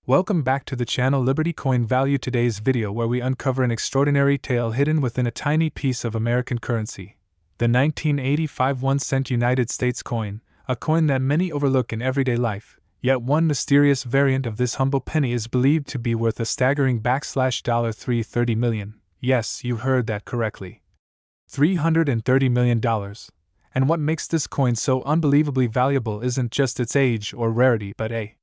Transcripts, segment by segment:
Welcome back to the channel Liberty Coin Value. Today's video where we uncover an extraordinary tale hidden within a tiny piece of American currency. The 1985 1-cent United States coin, a coin that many overlook in everyday life, yet one mysterious variant of this humble penny is believed to be worth a staggering $330 million. Yes, you heard that correctly. $330 million. And what makes this coin so unbelievably valuable isn't just its age or rarity but a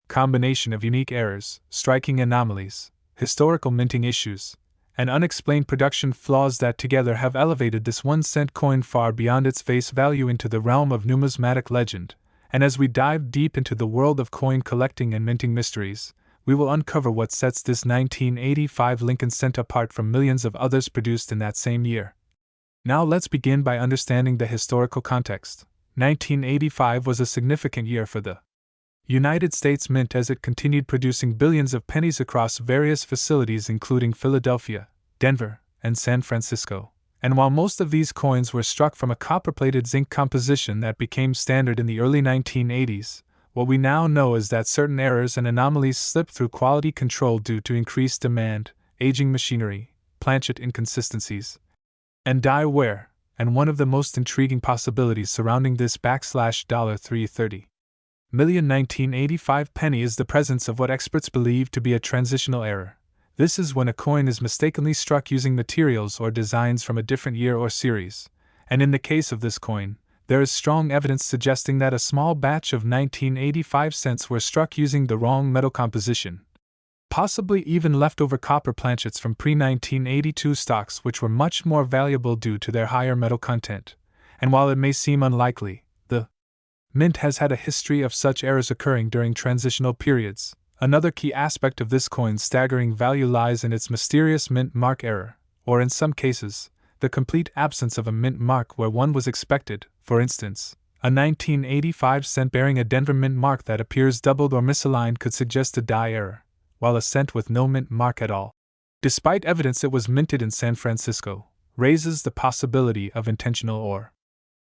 combination of unique errors, striking anomalies, historical minting issues, and unexplained production flaws that together have elevated this 1-cent coin far beyond its face value into the realm of numismatic legend. And as we dive deep into the world of coin collecting and minting mysteries, we will uncover what sets this 1985 Lincoln cent apart from millions of others produced in that same year. Now let's begin by understanding the historical context. 1985 was a significant year for the United States Mint as it continued producing billions of pennies across various facilities including Philadelphia, Denver, and San Francisco. And while most of these coins were struck from a copper-plated zinc composition that became standard in the early 1980s, what we now know is that certain errors and anomalies slipped through quality control due to increased demand, aging machinery, planchet inconsistencies, and die wear. And one of the most intriguing possibilities surrounding this $330 million 1985 penny is the presence of what experts believe to be a transitional error. This is when a coin is mistakenly struck using materials or designs from a different year or series, and in the case of this coin, there is strong evidence suggesting that a small batch of 1985 cents were struck using the wrong metal composition, possibly even leftover copper planchets from pre-1982 stocks which were much more valuable due to their higher metal content. And while it may seem unlikely, the Mint has had a history of such errors occurring during transitional periods. Another key aspect of this coin's staggering value lies in its mysterious mint mark error, or in some cases, the complete absence of a mint mark where one was expected. For instance, a 1985 cent bearing a Denver mint mark that appears doubled or misaligned could suggest a die error, while a cent with no mint mark at all, despite evidence it was minted in San Francisco, raises the possibility of intentional or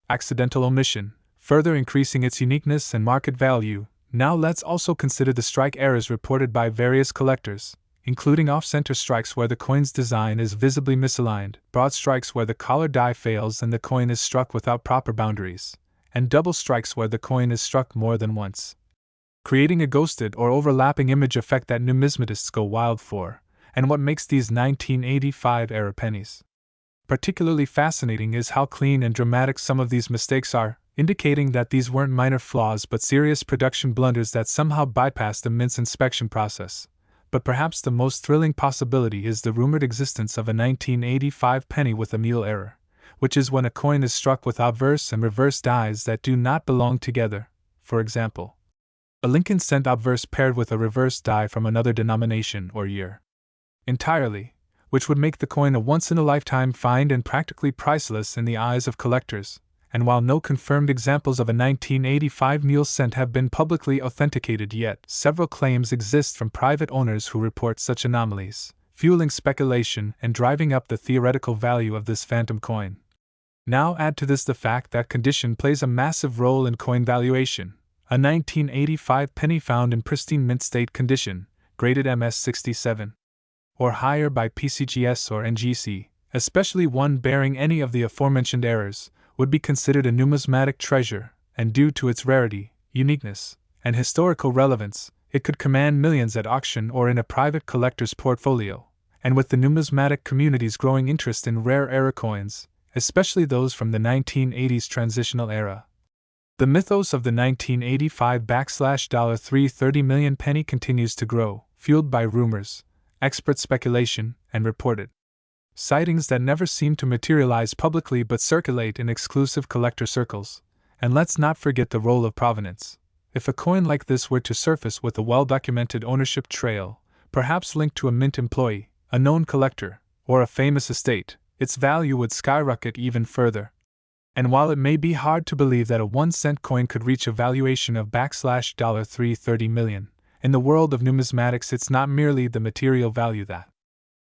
accidental omission, further increasing its uniqueness and market value. Now let's also consider the strike errors reported by various collectors, including off-center strikes where the coin's design is visibly misaligned, broad strikes where the collar die fails and the coin is struck without proper boundaries, and double strikes where the coin is struck more than once, creating a ghosted or overlapping image effect that numismatists go wild for. And what makes these 1985 era pennies particularly fascinating is how clean and dramatic some of these mistakes are, indicating that these weren't minor flaws but serious production blunders that somehow bypassed the mint's inspection process. But perhaps the most thrilling possibility is the rumored existence of a 1985 penny with a mule error, which is when a coin is struck with obverse and reverse dies that do not belong together. For example, a Lincoln cent obverse paired with a reverse die from another denomination or year entirely, which would make the coin a once-in-a-lifetime find and practically priceless in the eyes of collectors. And while no confirmed examples of a 1985 mule cent have been publicly authenticated yet, several claims exist from private owners who report such anomalies, fueling speculation and driving up the theoretical value of this phantom coin. Now add to this the fact that condition plays a massive role in coin valuation. A 1985 penny found in pristine mint state condition, graded MS67 or higher by PCGS or NGC, especially one bearing any of the aforementioned errors, would be considered a numismatic treasure, and due to its rarity, uniqueness, and historical relevance, it could command millions at auction or in a private collector's portfolio. And with the numismatic community's growing interest in rare era coins, especially those from the 1980s transitional era, the mythos of the 1985 $330 million penny continues to grow, fueled by rumors, expert speculation, and reported sightings that never seem to materialize publicly but circulate in exclusive collector circles. And let's not forget the role of provenance. If a coin like this were to surface with a well-documented ownership trail, perhaps linked to a mint employee, a known collector, or a famous estate, its value would skyrocket even further. And while it may be hard to believe that a 1-cent coin could reach a valuation of $330 million, in the world of numismatics it's not merely the material value that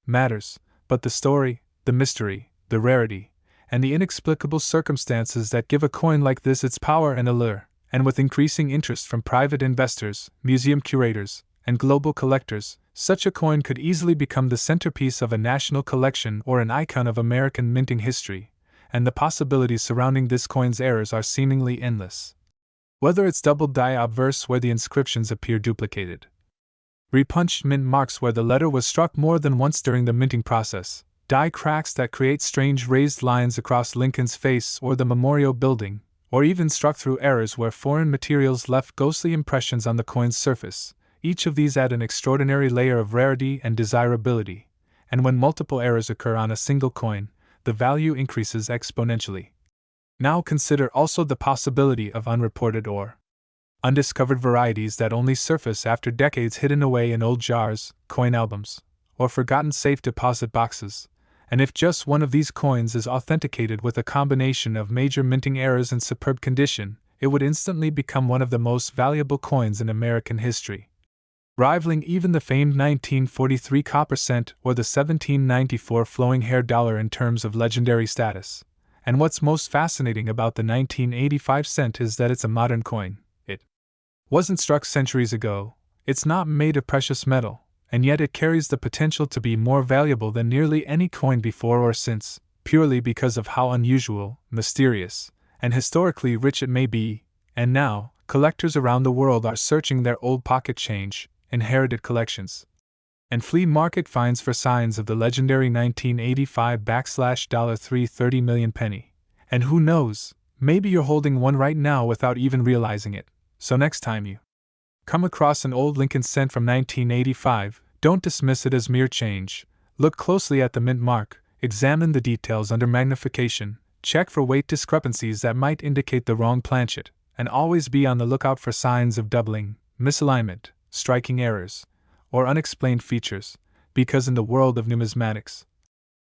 matters, but the story, the mystery, the rarity, and the inexplicable circumstances that give a coin like this its power and allure. And with increasing interest from private investors, museum curators, and global collectors, such a coin could easily become the centerpiece of a national collection or an icon of American minting history, and the possibilities surrounding this coin's errors are seemingly endless. Whether it's double die obverse where the inscriptions appear duplicated, repunched mint marks where the letter was struck more than once during the minting process, die cracks that create strange raised lines across Lincoln's face or the Memorial Building, or even struck through errors where foreign materials left ghostly impressions on the coin's surface, each of these add an extraordinary layer of rarity and desirability, and when multiple errors occur on a single coin, the value increases exponentially. Now consider also the possibility of unreported or undiscovered varieties that only surface after decades hidden away in old jars, coin albums, or forgotten safe deposit boxes, and if just one of these coins is authenticated with a combination of major minting errors and superb condition, it would instantly become one of the most valuable coins in American history, rivaling even the famed 1943 copper cent or the 1794 flowing hair dollar in terms of legendary status. And what's most fascinating about the 1985 cent is that it's a modern coin. It wasn't struck centuries ago, it's not made of precious metal, and yet it carries the potential to be more valuable than nearly any coin before or since, purely because of how unusual, mysterious, and historically rich it may be. And now, collectors around the world are searching their old pocket change, inherited collections, and flea market finds for signs of the legendary 1985 $330 million penny. And who knows, maybe you're holding one right now without even realizing it. So next time you come across an old Lincoln cent from 1985, don't dismiss it as mere change. Look closely at the mint mark, examine the details under magnification, check for weight discrepancies that might indicate the wrong planchet, and always be on the lookout for signs of doubling, misalignment, striking errors, or unexplained features, because in the world of numismatics,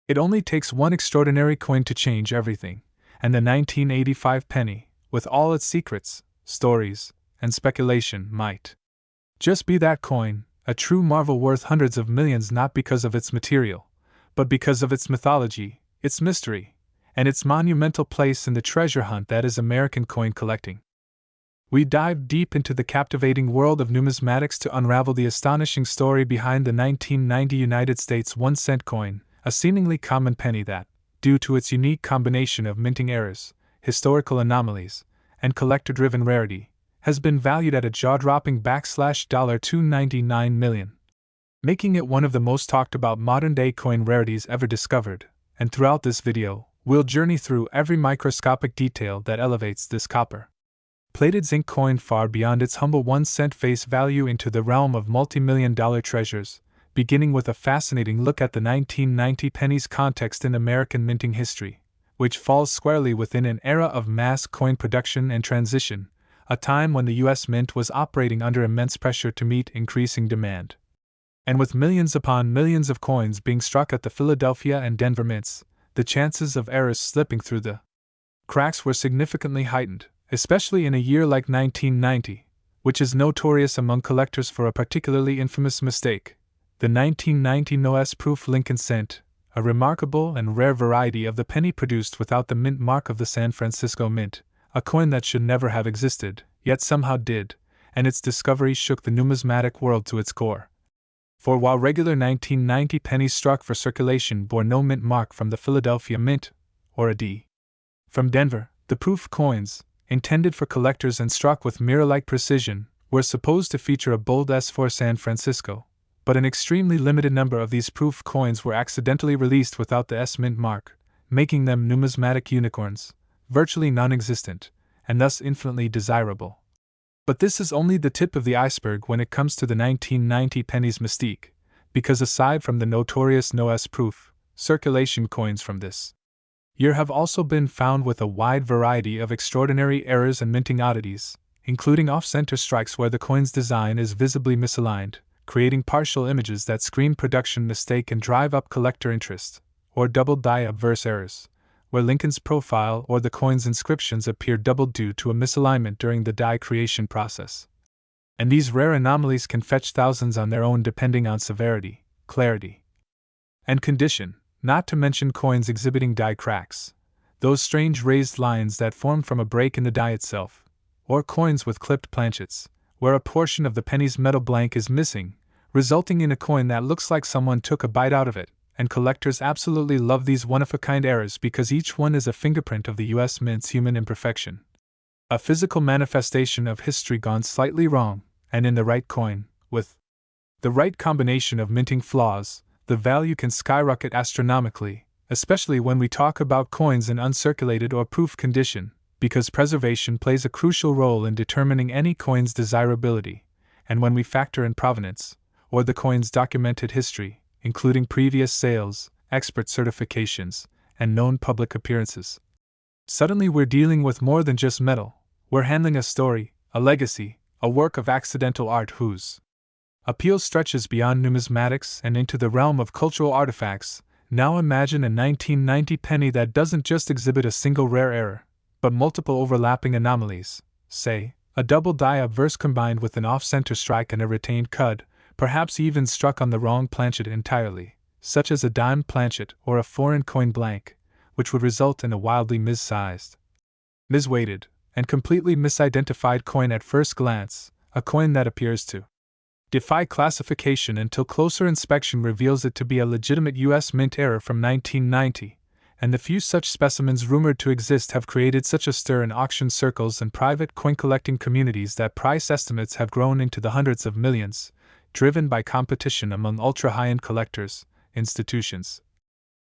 it only takes one extraordinary coin to change everything, and the 1985 penny, with all its secrets, stories, and speculation, might just be that coin, a true marvel worth hundreds of millions not because of its material, but because of its mythology, its mystery, and its monumental place in the treasure hunt that is American coin collecting. We dive deep into the captivating world of numismatics to unravel the astonishing story behind the 1990 United States 1-cent coin, a seemingly common penny that, due to its unique combination of minting errors, historical anomalies, and collector-driven rarity, has been valued at a jaw-dropping $299 million, making it one of the most talked-about modern-day coin rarities ever discovered. And throughout this video, we'll journey through every microscopic detail that elevates this copper-plated zinc coin far beyond its humble 1-cent face value into the realm of multi-million-dollar treasures, beginning with a fascinating look at the 1990 penny's context in American minting history, which falls squarely within an era of mass coin production and transition, a time when the U.S. Mint was operating under immense pressure to meet increasing demand. And with millions upon millions of coins being struck at the Philadelphia and Denver mints, the chances of errors slipping through the cracks were significantly heightened, especially in a year like 1990, which is notorious among collectors for a particularly infamous mistake. The 1990 no-S-proof Lincoln cent, a remarkable and rare variety of the penny produced without the mint mark of the San Francisco Mint, a coin that should never have existed, yet somehow did, and its discovery shook the numismatic world to its core. For while regular 1990 pennies struck for circulation bore no mint mark from the Philadelphia Mint, or a D from Denver, the proof coins, intended for collectors and struck with mirror-like precision, were supposed to feature a bold S for San Francisco, but an extremely limited number of these proof coins were accidentally released without the S mint mark, making them numismatic unicorns, virtually non-existent, and thus infinitely desirable. But this is only the tip of the iceberg when it comes to the 1990 penny's mystique, because aside from the notorious no-S-proof, circulation coins from this year have also been found with a wide variety of extraordinary errors and minting oddities, including off-center strikes where the coin's design is visibly misaligned, creating partial images that scream production mistake and drive up collector interest, or double die obverse errors, where Lincoln's profile or the coin's inscriptions appear doubled due to a misalignment during the die creation process. And these rare anomalies can fetch thousands on their own depending on severity, clarity, and condition, not to mention coins exhibiting die cracks, those strange raised lines that form from a break in the die itself, or coins with clipped planchets, where a portion of the penny's metal blank is missing, resulting in a coin that looks like someone took a bite out of it, and collectors absolutely love these one-of-a-kind errors because each one is a fingerprint of the US Mint's human imperfection. A physical manifestation of history gone slightly wrong, and in the right coin, with the right combination of minting flaws, the value can skyrocket astronomically, especially when we talk about coins in uncirculated or proof condition, because preservation plays a crucial role in determining any coin's desirability, and when we factor in provenance, or the coin's documented history, including previous sales, expert certifications, and known public appearances. Suddenly we're dealing with more than just metal, we're handling a story, a legacy, a work of accidental art whose appeal stretches beyond numismatics and into the realm of cultural artifacts. Now imagine a 1990 penny that doesn't just exhibit a single rare error, but multiple overlapping anomalies, say, a double die obverse combined with an off-center strike and a retained cud, perhaps even struck on the wrong planchet entirely, such as a dime planchet or a foreign coin blank, which would result in a wildly mis-sized, mis-weighted, and completely misidentified coin at first glance, a coin that appears to defy classification until closer inspection reveals it to be a legitimate US Mint error from 1990, and the few such specimens rumored to exist have created such a stir in auction circles and private coin-collecting communities that price estimates have grown into the hundreds of millions, driven by competition among ultra-high-end collectors, institutions,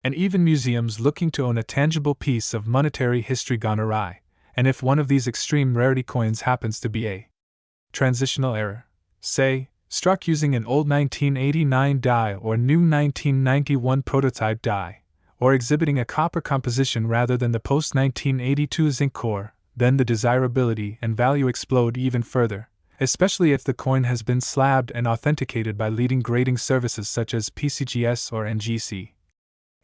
and even museums looking to own a tangible piece of monetary history gone awry. And if one of these extreme rarity coins happens to be a transitional error, say, struck using an old 1989 die or new 1991 prototype die, or exhibiting a copper composition rather than the post-1982 zinc core, then the desirability and value explode even further, especially if the coin has been slabbed and authenticated by leading grading services such as PCGS or NGC,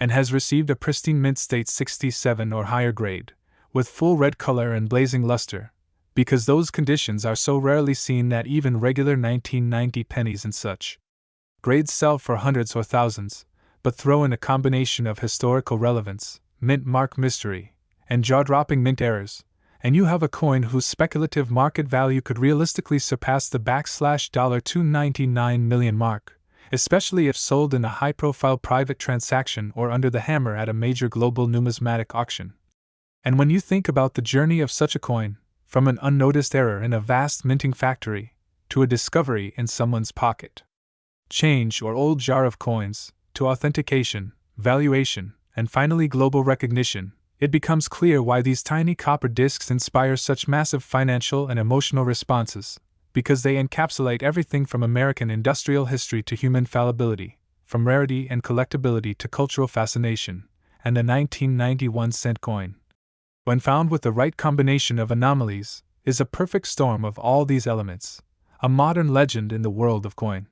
and has received a pristine mint state 67 or higher grade, with full red color and blazing luster, because those conditions are so rarely seen that even regular 1990 pennies and such grades sell for hundreds or thousands. But throw in a combination of historical relevance, mint mark mystery, and jaw-dropping mint errors, and you have a coin whose speculative market value could realistically surpass the $299 million mark, especially if sold in a high-profile private transaction or under the hammer at a major global numismatic auction. And when you think about the journey of such a coin, from an unnoticed error in a vast minting factory, to a discovery in someone's pocket change or old jar of coins, to authentication, valuation, and finally global recognition, it becomes clear why these tiny copper discs inspire such massive financial and emotional responses, because they encapsulate everything from American industrial history to human fallibility, from rarity and collectability to cultural fascination, and the 1991 cent coin, when found with the right combination of anomalies, is a perfect storm of all these elements, a modern legend in the world of coin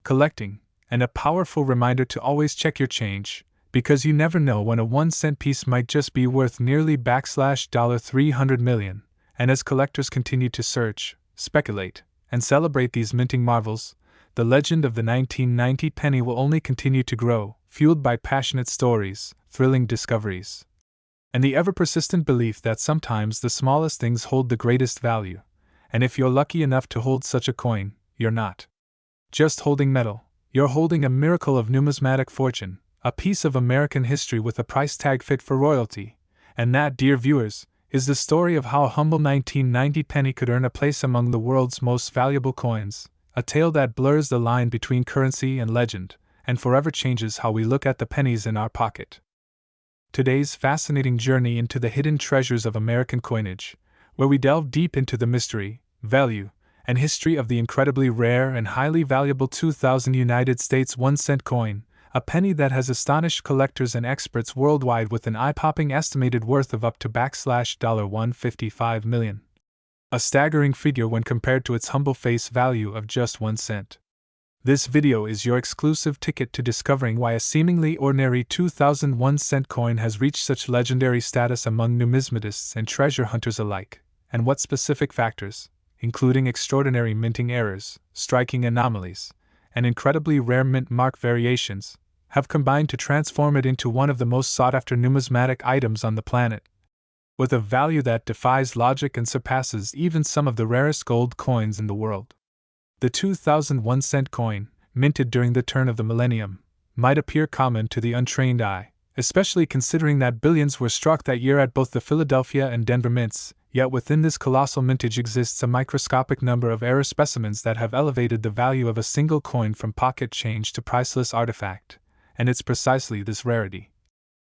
collecting, and a powerful reminder to always check your change, because you never know when a 1-cent piece might just be worth nearly $300 million, and as collectors continue to search, speculate, and celebrate these minting marvels, the legend of the 1990 penny will only continue to grow, fueled by passionate stories, thrilling discoveries, and the ever-persistent belief that sometimes the smallest things hold the greatest value, and if you're lucky enough to hold such a coin, you're not just holding metal, you're holding a miracle of numismatic fortune, a piece of American history with a price tag fit for royalty, and that, dear viewers, is the story of how a humble 1990 penny could earn a place among the world's most valuable coins, a tale that blurs the line between currency and legend, and forever changes how we look at the pennies in our pocket. Today's fascinating journey into the hidden treasures of American coinage, where we delve deep into the mystery, value, and history of the incredibly rare and highly valuable 2000 United States 1-cent coin, a penny that has astonished collectors and experts worldwide with an eye-popping estimated worth of up to $155 million. A staggering figure when compared to its humble face value of just 1 cent. This video is your exclusive ticket to discovering why a seemingly ordinary 2001 cent coin has reached such legendary status among numismatists and treasure hunters alike, and what specific factors, including extraordinary minting errors, striking anomalies, and incredibly rare mint mark variations, have combined to transform it into one of the most sought-after numismatic items on the planet. with a value that defies logic and surpasses even some of the rarest gold coins in the world. The 2001 cent coin, minted during the turn of the millennium, might appear common to the untrained eye, especially considering that billions were struck that year at both the Philadelphia and Denver mints, yet within this colossal mintage exists a microscopic number of error specimens that have elevated the value of a single coin from pocket change to priceless artifact, and it's precisely this rarity,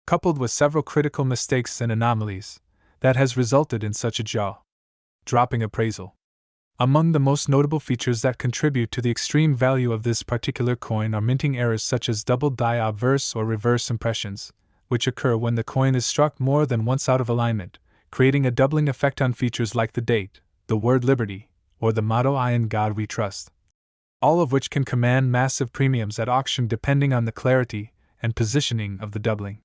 coupled with several critical mistakes and anomalies, that has resulted in such a jaw-dropping appraisal. Among the most notable features that contribute to the extreme value of this particular coin are minting errors such as double die obverse or reverse impressions, which occur when the coin is struck more than once out of alignment, creating a doubling effect on features like the date, the word liberty, or the motto "I in God we trust," all of which can command massive premiums at auction depending on the clarity and positioning of the doubling.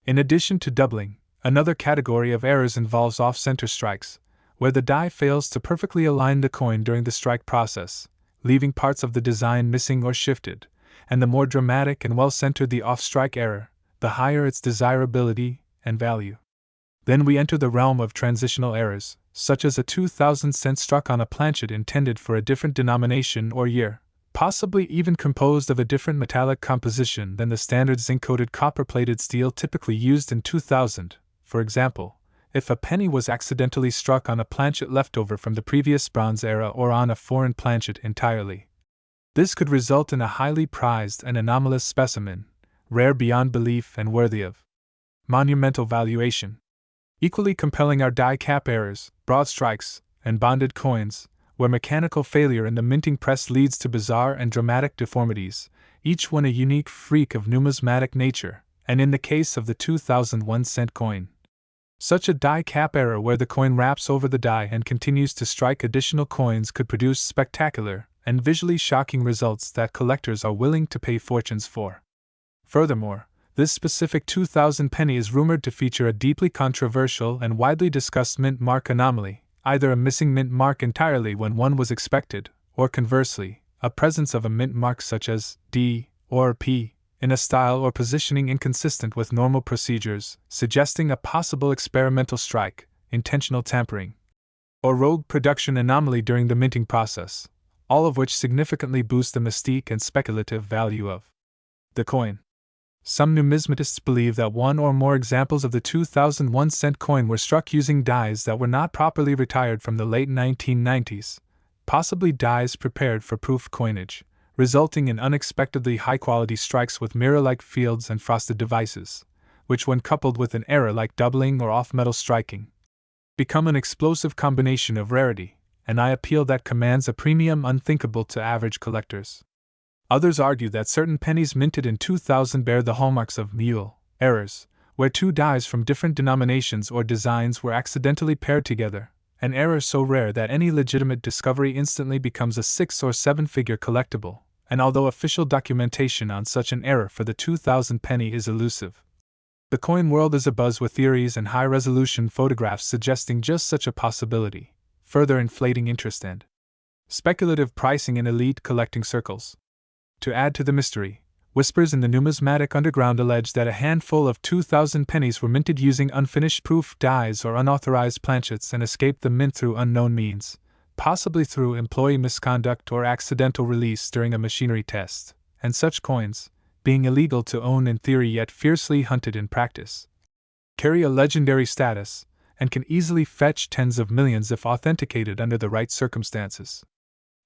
In addition to doubling, another category of errors involves off-center strikes, where the die fails to perfectly align the coin during the strike process, leaving parts of the design missing or shifted, and the more dramatic and well-centered the off-strike error, the higher its desirability and value. Then we enter the realm of transitional errors, such as a 2000 cent struck on a planchet intended for a different denomination or year, possibly even composed of a different metallic composition than the standard zinc-coated copper-plated steel typically used in 2000, for example. If a penny was accidentally struck on a planchet leftover from the previous Bronze era or on a foreign planchet entirely, this could result in a highly prized and anomalous specimen, rare beyond belief and worthy of monumental valuation. Equally compelling are die cap errors, broad strikes, and bonded coins, where mechanical failure in the minting press leads to bizarre and dramatic deformities, each one a unique freak of numismatic nature, and in the case of the 2001 cent coin, such a die cap error where the coin wraps over the die and continues to strike additional coins could produce spectacular and visually shocking results that collectors are willing to pay fortunes for. Furthermore, this specific 2000 penny is rumored to feature a deeply controversial and widely discussed mint mark anomaly, either a missing mint mark entirely when one was expected, or conversely, a presence of a mint mark such as D or P in a style or positioning inconsistent with normal procedures, suggesting a possible experimental strike, intentional tampering, or rogue production anomaly during the minting process, all of which significantly boost the mystique and speculative value of the coin. Some numismatists believe that one or more examples of the 2001 cent coin were struck using dies that were not properly retired from the late 1990s, possibly dies prepared for proof coinage, resulting in unexpectedly high-quality strikes with mirror-like fields and frosted devices, which when coupled with an error like doubling or off-metal striking, become an explosive combination of rarity, and eye appeal that commands a premium unthinkable to average collectors. Others argue that certain pennies minted in 2000 bear the hallmarks of mule errors, where two dies from different denominations or designs were accidentally paired together, an error so rare that any legitimate discovery instantly becomes a 6 or 7-figure collectible, and although official documentation on such an error for the 2000 penny is elusive, the coin world is abuzz with theories and high-resolution photographs suggesting just such a possibility, further inflating interest and speculative pricing in elite collecting circles. To add to the mystery, whispers in the numismatic underground allege that a handful of 2000 pennies were minted using unfinished proof dies or unauthorized planchets and escaped the mint through unknown means, possibly through employee misconduct or accidental release during a machinery test, and such coins, being illegal to own in theory yet fiercely hunted in practice, carry a legendary status, and can easily fetch tens of millions if authenticated under the right circumstances.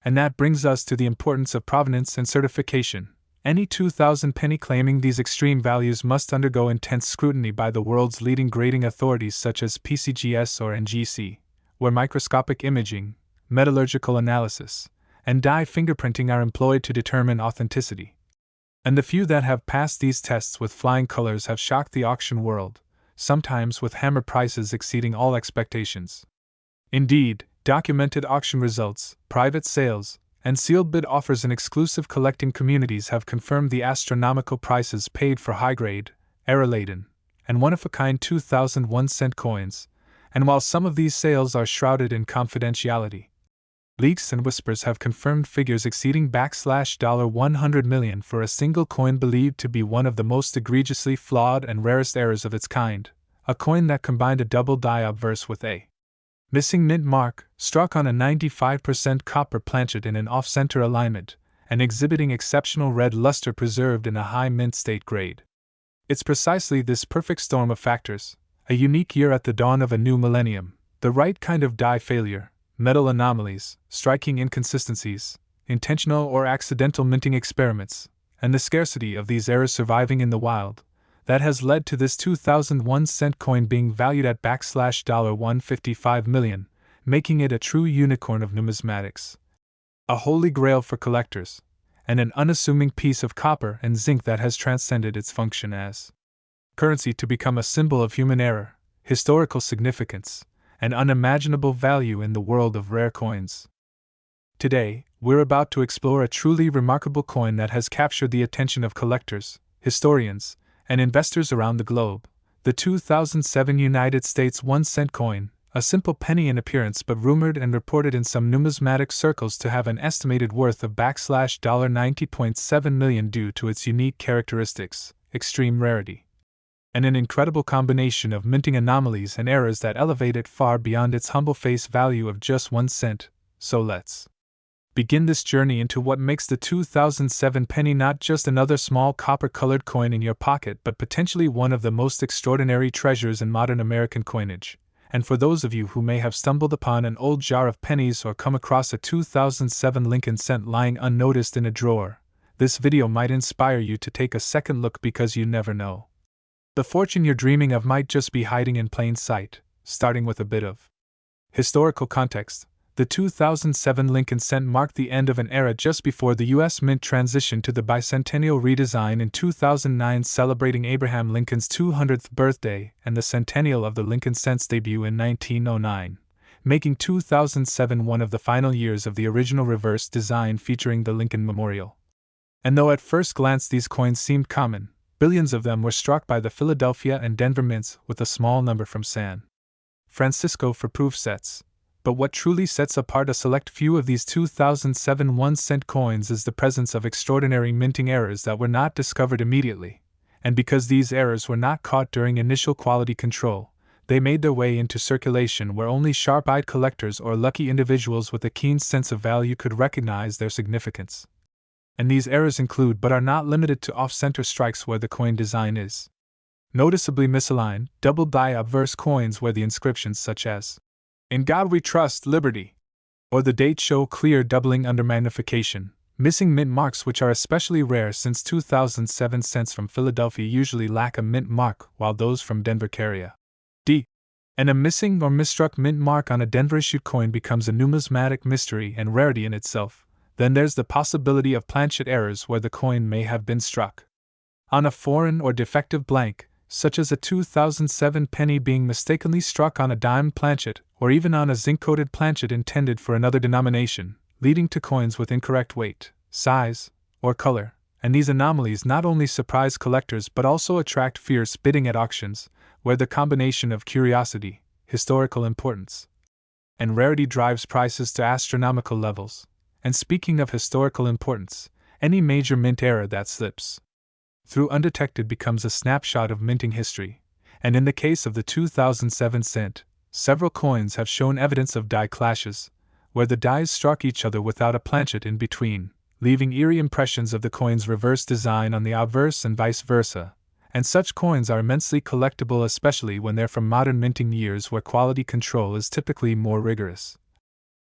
And that brings us to the importance of provenance and certification. Any 2000 penny claiming these extreme values must undergo intense scrutiny by the world's leading grading authorities such as PCGS or NGC, where microscopic imaging, metallurgical analysis, and die fingerprinting are employed to determine authenticity. And the few that have passed these tests with flying colors have shocked the auction world, sometimes with hammer prices exceeding all expectations. Indeed, documented auction results, private sales, and sealed bid offers in exclusive collecting communities have confirmed the astronomical prices paid for high-grade, error-laden, and one-of-a-kind 2001 cent coins, and while some of these sales are shrouded in confidentiality, leaks and whispers have confirmed figures exceeding $100 million for a single coin believed to be one of the most egregiously flawed and rarest errors of its kind, a coin that combined a double die obverse with a missing mint mark, struck on a 95% copper planchet in an off-center alignment, and exhibiting exceptional red luster preserved in a high mint state grade. It's precisely this perfect storm of factors, a unique year at the dawn of a new millennium, the right kind of die failure, metal anomalies, striking inconsistencies, intentional or accidental minting experiments, and the scarcity of these errors surviving in the wild, that has led to this 2001 cent coin being valued at $155 million, making it a true unicorn of numismatics. A holy grail for collectors, and an unassuming piece of copper and zinc that has transcended its function as currency to become a symbol of human error, historical significance, and unimaginable value in the world of rare coins. Today, we're about to explore a truly remarkable coin that has captured the attention of collectors, historians, and investors around the globe, the 2007 United States 1 cent coin, a simple penny in appearance but rumored and reported in some numismatic circles to have an estimated worth of $90.7 million due to its unique characteristics, extreme rarity, and an incredible combination of minting anomalies and errors that elevate it far beyond its humble face value of just 1 cent. So let's begin this journey into what makes the 2007 penny not just another small copper-colored coin in your pocket but potentially one of the most extraordinary treasures in modern American coinage. And for those of you who may have stumbled upon an old jar of pennies or come across a 2007 Lincoln cent lying unnoticed in a drawer, this video might inspire you to take a second look because you never know. The fortune you're dreaming of might just be hiding in plain sight. Starting with a bit of historical context. The 2007 Lincoln cent marked the end of an era just before the U.S. Mint transitioned to the bicentennial redesign in 2009, celebrating Abraham Lincoln's 200th birthday and the centennial of the Lincoln cent's debut in 1909, making 2007 one of the final years of the original reverse design featuring the Lincoln Memorial. And though at first glance these coins seemed common, billions of them were struck by the Philadelphia and Denver mints, with a small number from San Francisco for proof sets. But what truly sets apart a select few of these 2007 1 cent coins is the presence of extraordinary minting errors that were not discovered immediately, and because these errors were not caught during initial quality control, they made their way into circulation where only sharp-eyed collectors or lucky individuals with a keen sense of value could recognize their significance. And these errors include but are not limited to off-center strikes where the coin design is noticeably misaligned, double die obverse coins where the inscriptions such as "In God We Trust, Liberty," or the date show clear doubling under magnification, missing mint marks which are especially rare since 2007 cents from Philadelphia usually lack a mint mark while those from Denver carry a D. And a missing or misstruck mint mark on a Denver-issued coin becomes a numismatic mystery and rarity in itself. Then there's the possibility of planchet errors where the coin may have been struck on a foreign or defective blank, such as a 2007 penny being mistakenly struck on a dime planchet, or even on a zinc-coated planchet intended for another denomination, leading to coins with incorrect weight, size, or color. And these anomalies not only surprise collectors but also attract fierce bidding at auctions, where the combination of curiosity, historical importance, and rarity drives prices to astronomical levels. And speaking of historical importance, any major mint error that slips through undetected becomes a snapshot of minting history, and in the case of the 2007 cent, several coins have shown evidence of die clashes, where the dies struck each other without a planchet in between, leaving eerie impressions of the coin's reverse design on the obverse and vice versa. And such coins are immensely collectible, especially when they're from modern minting years where quality control is typically more rigorous.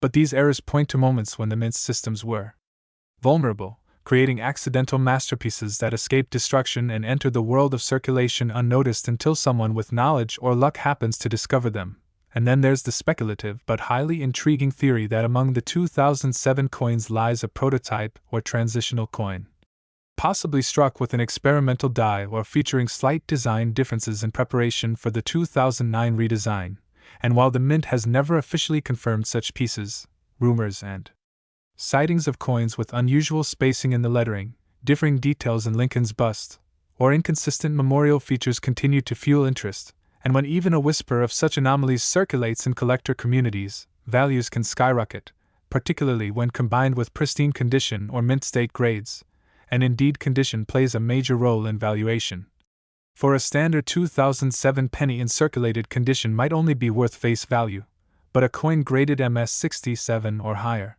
But these errors point to moments when the mint systems were vulnerable, creating accidental masterpieces that escape destruction and enter the world of circulation unnoticed until someone with knowledge or luck happens to discover them. And then there's the speculative but highly intriguing theory that among the 2007 coins lies a prototype or transitional coin, possibly struck with an experimental die or featuring slight design differences in preparation for the 2009 redesign. And while the mint has never officially confirmed such pieces, rumors and sightings of coins with unusual spacing in the lettering, differing details in Lincoln's bust, or inconsistent memorial features continue to fuel interest. And when even a whisper of such anomalies circulates in collector communities, values can skyrocket, particularly when combined with pristine condition or mint state grades, and indeed condition plays a major role in valuation. For a standard 2007 penny in circulated condition might only be worth face value, but a coin graded MS67 or higher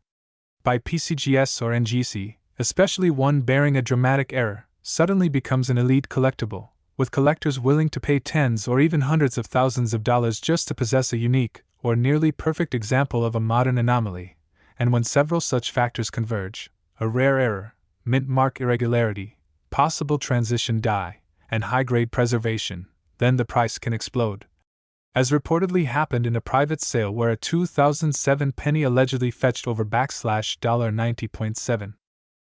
by PCGS or NGC, especially one bearing a dramatic error, suddenly becomes an elite collectible, with collectors willing to pay tens or even hundreds of thousands of dollars just to possess a unique, or nearly perfect example of a modern anomaly. And when several such factors converge, a rare error, mint mark irregularity, possible transition dye, and high-grade preservation, then the price can explode. As reportedly happened in a private sale where a 2007 penny allegedly fetched over $90.7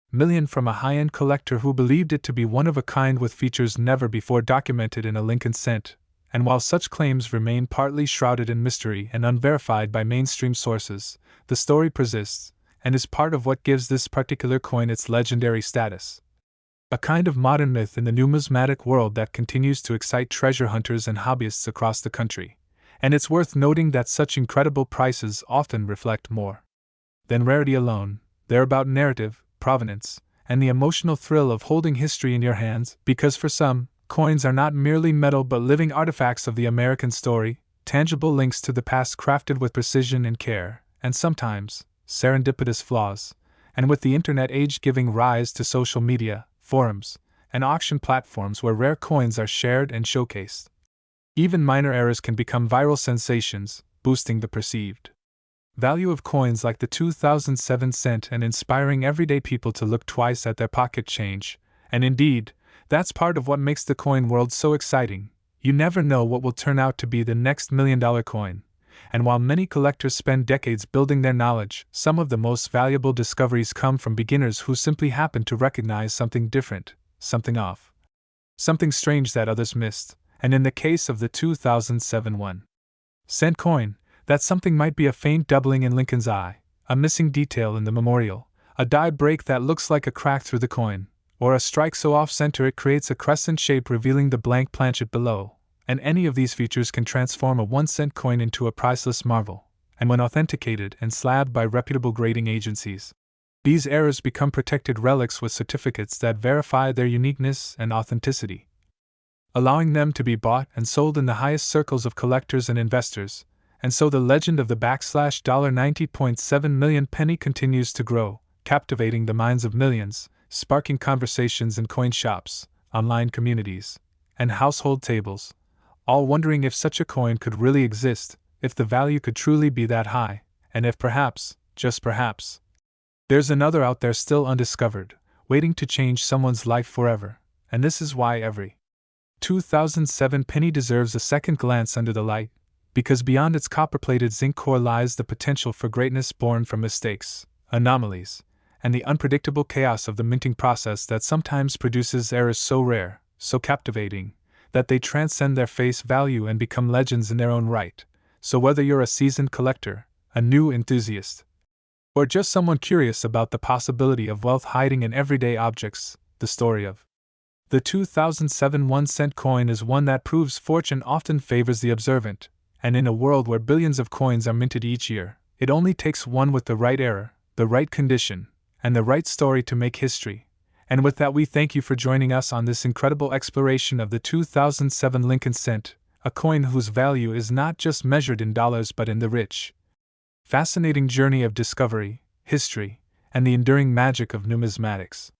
million from a high-end collector who believed it to be one of a kind with features never before documented in a Lincoln cent. And while such claims remain partly shrouded in mystery and unverified by mainstream sources, the story persists, and is part of what gives this particular coin its legendary status. A kind of modern myth in the numismatic world that continues to excite treasure hunters and hobbyists across the country, and it's worth noting that such incredible prices often reflect more than rarity alone. They're about narrative, provenance, and the emotional thrill of holding history in your hands, because for some, coins are not merely metal but living artifacts of the American story, tangible links to the past crafted with precision and care, and sometimes, serendipitous flaws. And with the internet age giving rise to social media, forums, and auction platforms where rare coins are shared and showcased, even minor errors can become viral sensations, boosting the perceived value of coins like the 2007 cent and inspiring everyday people to look twice at their pocket change. And indeed, that's part of what makes the coin world so exciting. You never know what will turn out to be the next $1 million coin. And while many collectors spend decades building their knowledge, some of the most valuable discoveries come from beginners who simply happen to recognize something different, something off, something strange that others missed. And in the case of the 2007 1-cent coin, that something might be a faint doubling in Lincoln's eye, a missing detail in the memorial, a die break that looks like a crack through the coin, or a strike so off-center it creates a crescent shape revealing the blank planchet below. And any of these features can transform a 1-cent coin into a priceless marvel, and when authenticated and slabbed by reputable grading agencies, these errors become protected relics with certificates that verify their uniqueness and authenticity, allowing them to be bought and sold in the highest circles of collectors and investors. And so the legend of the $90.7 million penny continues to grow, captivating the minds of millions, sparking conversations in coin shops, online communities, and household tables, all wondering if such a coin could really exist, if the value could truly be that high, and if perhaps, just perhaps, there's another out there still undiscovered, waiting to change someone's life forever. And this is why every 2007 penny deserves a second glance under the light, because beyond its copper-plated zinc core lies the potential for greatness born from mistakes, anomalies, and the unpredictable chaos of the minting process that sometimes produces errors so rare, so captivating, that they transcend their face value and become legends in their own right. So whether you're a seasoned collector, a new enthusiast, or just someone curious about the possibility of wealth hiding in everyday objects, the story of the 2007 1-cent coin is one that proves fortune often favors the observant, and in a world where billions of coins are minted each year, it only takes one with the right error, the right condition, and the right story to make history. And with that, we thank you for joining us on this incredible exploration of the 2007 Lincoln cent, a coin whose value is not just measured in dollars but in the rich, fascinating journey of discovery, history, and the enduring magic of numismatics.